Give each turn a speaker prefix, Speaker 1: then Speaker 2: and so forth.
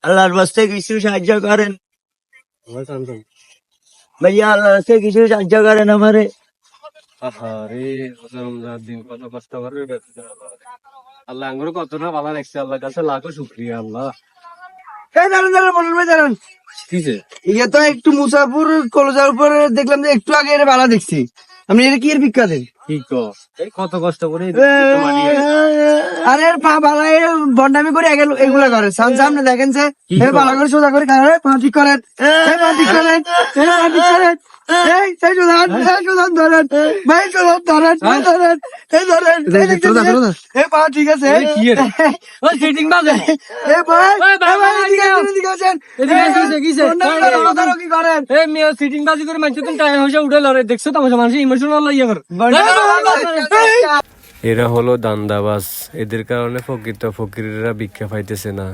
Speaker 1: আল্লাহর বাস্তে কিছু সাহায্য করেন ভাইয়া, আল্লাহর বাস্তে কিছু সাহায্য করেন আমারে।
Speaker 2: দিন কত কষ্ট করে আল্লাহ আঙ্গুর কতটা ভালো লাগছে, আল্লাহ কাছে লাখো শুক্রিয়া। আল্লাহ
Speaker 3: দাঁড়ান দাঁড়ান মনির ভাই দাঁড়ান।
Speaker 2: কিসে
Speaker 3: ইয়ে তো একটু মুসাফুর কলেজের উপরে দেখলাম যে একটু আগে এর বালা দেখছি। আপনি এর কি এর ভিক্ষা দেন?
Speaker 2: কি এই কত কষ্ট করে
Speaker 3: আরে এর পা বালা বন্ডামি করে এগুলা করে সামনে দেখেন যে এর বালা করে সোজা করে খায় পা ঠিক করেন, পা ঠিক করেন, পা ঠিক করেন। এই সেই সুধান ধরেন ভাই, সুধান ধরেন ধরেন এই ধরেন এই পা ঠিক আছে।
Speaker 2: সিটিং বাজে
Speaker 3: এ ভাই এদিকে আছেন। কি করেন?
Speaker 2: সিটিং বাজি করে মানুষ তুমি টাকা পয়সা উঠে লড়ে দেখছো তো মানুষ ইমোশনাল ইয়ে করে। এরা হলো দান্দাবাজ, এদের কারণে প্রকৃত ফকিরেরা ভিক্ষা পাইতেছে না।